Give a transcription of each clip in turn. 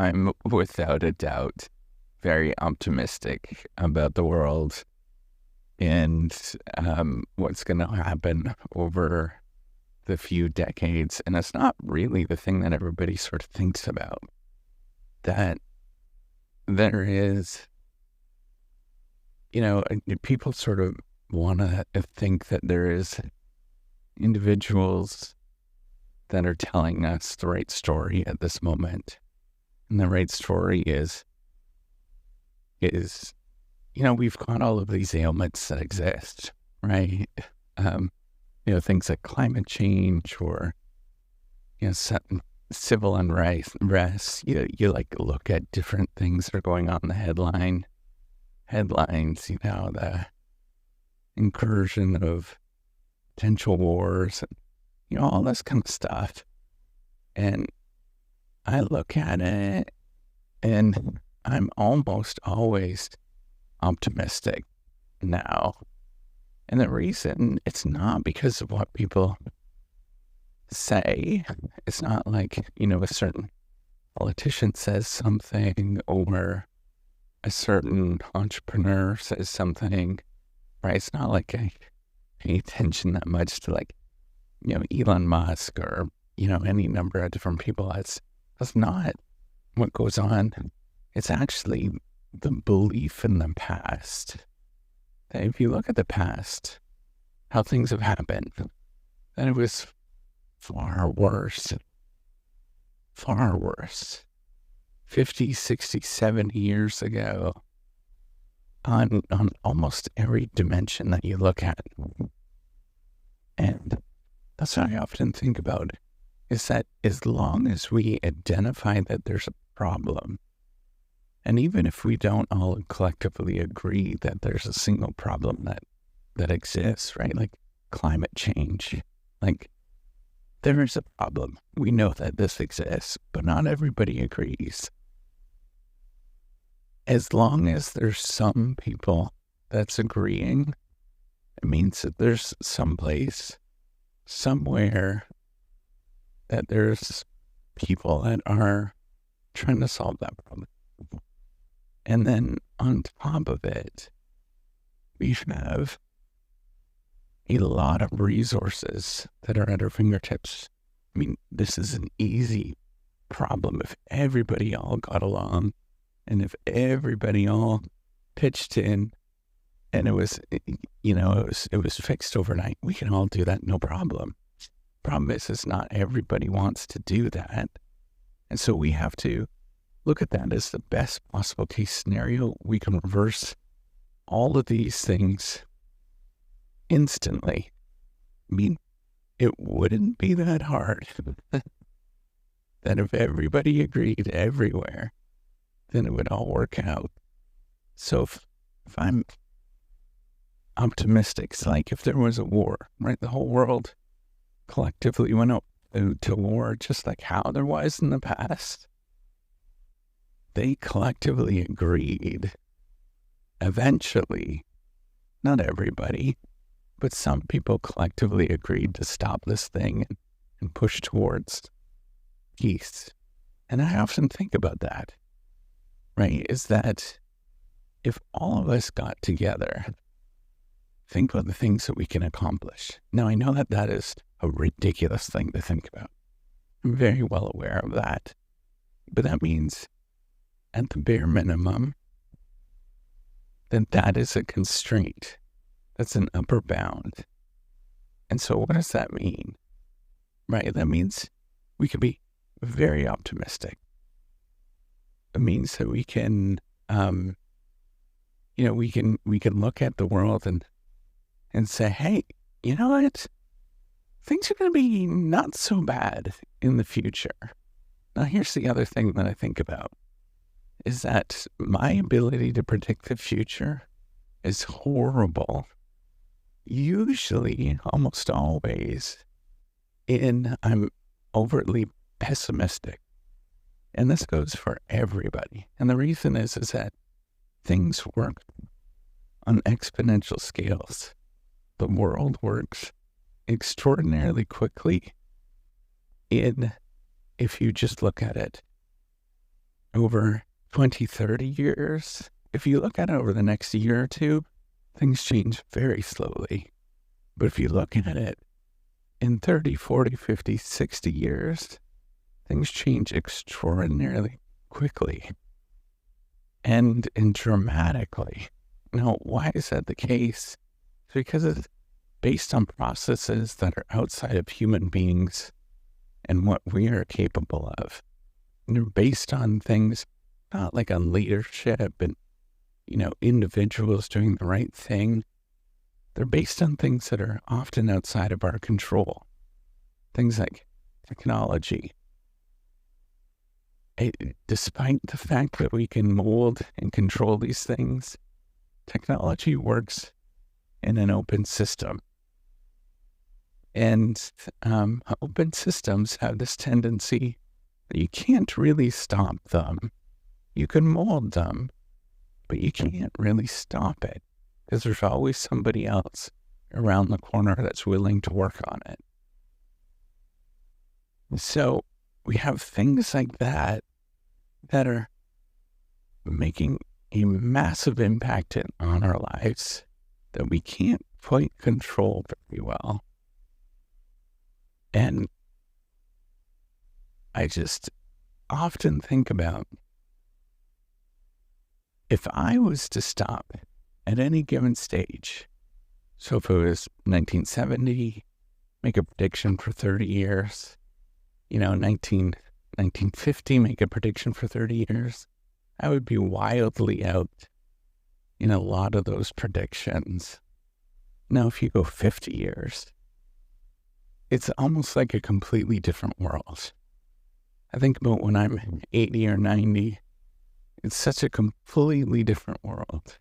I'm without a doubt very optimistic about the world and what's going to happen over the few decades. And it's not really the thing that everybody sort of thinks about, that there is, people sort of want to think that there is individuals that are telling us the right story at this moment. And the right story is, we've got all of these ailments that exist, right? Things like climate change or, civil unrest. You like look at different things that are going on in the headlines, the incursion of potential wars, and, all this kind of stuff. And I look at it and I'm almost always optimistic now. And the reason, it's not because of what people say. It's not like, a certain politician says something or a certain entrepreneur says something, right? It's not like I pay attention that much to Elon Musk or, any number of different people. That's not what goes on. It's actually the belief in the past. That if you look at the past, how things have happened, that it was far worse. 50, 60, 70 years ago on almost every dimension that you look at. And that's what I often think about, is that as long as we identify that there's a problem, and even if we don't all collectively agree that there's a single problem that exists, right? Like climate change, there is a problem. We know that this exists, but not everybody agrees. As long as there's some people that's agreeing, it means that there's someplace, somewhere, that there's people that are trying to solve that problem. And then on top of it, we have a lot of resources that are at our fingertips. I mean, this is an easy problem if everybody all got along and if everybody all pitched in and it was fixed overnight. We can all do that, no problem. Problem is not everybody wants to do that. And so we have to look at that as the best possible case scenario. We can reverse all of these things instantly. I mean, it wouldn't be that hard. That if everybody agreed everywhere, then it would all work out. So if I'm optimistic, it's like if there was a war, right? The whole world collectively went up to war, just like how there was in the past. They collectively agreed. Eventually, not everybody, but some people collectively agreed to stop this thing and push towards peace. And I often think about that, right? Is that if all of us got together, think about the things that we can accomplish. Now, I know that is a ridiculous thing to think about. I'm very well aware of that. But that means, at the bare minimum, that is a constraint. That's an upper bound. And so what does that mean? Right? That means we can be very optimistic. It means that we can, we can look at the world and say, hey, you know what? Things are going to be not so bad in the future. Now, here's the other thing that I think about, is that my ability to predict the future is horrible. Usually, almost always, I'm overtly pessimistic. And this goes for everybody. And the reason is that things work on exponential scales. The world works extraordinarily quickly if you just look at it over 20, 30 years, if you look at it over the next year or two, things change very slowly. But if you look at it in 30, 40, 50, 60 years, things change extraordinarily quickly and dramatically. Now, why is that the case? It's because it's based on processes that are outside of human beings and what we are capable of. And they're based on things not like on leadership and, individuals doing the right thing. They're based on things that are often outside of our control. Things like technology. Despite the fact that we can mold and control these things, technology works in an open system. And open systems have this tendency that you can't really stop them. You can mold them, but you can't really stop it because there's always somebody else around the corner that's willing to work on it. So we have things like that are making a massive impact on our lives that we can't quite control very well. And I just often think about if I was to stop at any given stage, so if it was 1970, make a prediction for 30 years, 1950, make a prediction for 30 years, I would be wildly out in a lot of those predictions. Now, if you go 50 years, it's almost like a completely different world. I think about when I'm 80 or 90, it's such a completely different world.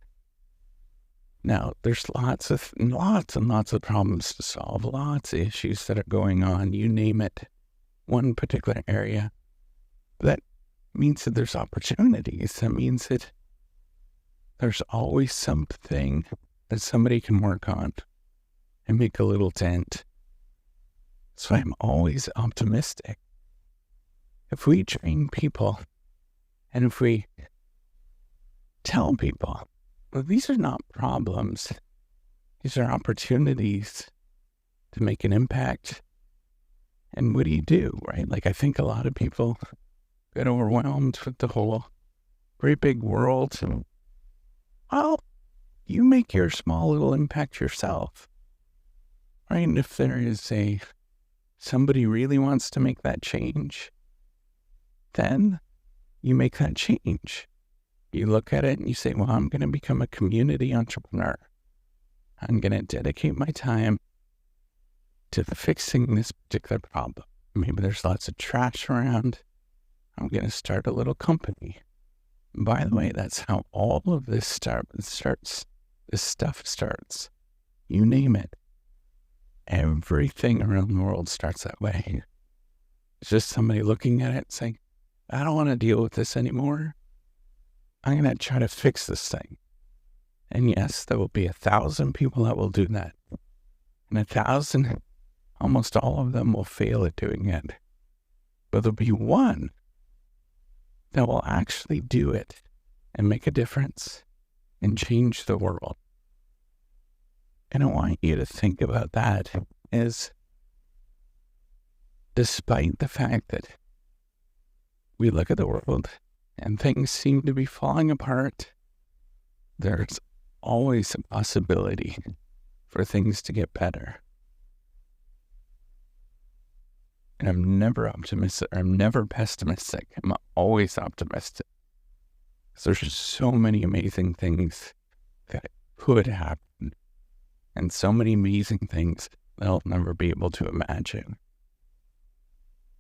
Now, there's lots and lots of problems to solve, lots of issues that are going on, you name it, one particular area. That means that there's opportunities. That means that there's always something that somebody can work on and make a little dent. So I'm always optimistic. If we train people and if we tell people, well, these are not problems, these are opportunities to make an impact. And what do, right? Like, I think a lot of people get overwhelmed with the whole great big world. And, well, you make your small little impact yourself, right? And if there is somebody really wants to make that change, then you make that change. You look at it and you say, well, I'm going to become a community entrepreneur. I'm going to dedicate my time to fixing this particular problem. Maybe there's lots of trash around. I'm going to start a little company. By the way, that's how all of this starts. This stuff starts. You name it. Everything around the world starts that way. It's just somebody looking at it saying, I don't want to deal with this anymore. I'm going to try to fix this thing. And yes, there will be 1,000 people that will do that. And 1,000, almost all of them will fail at doing it. But there'll be one that will actually do it and make a difference and change the world. And I want you to think about that as, despite the fact that we look at the world and things seem to be falling apart, there's always a possibility for things to get better. And I'm never optimistic, I'm never pessimistic. I'm always optimistic. There's just so many amazing things that could happen, and so many amazing things that I'll never be able to imagine.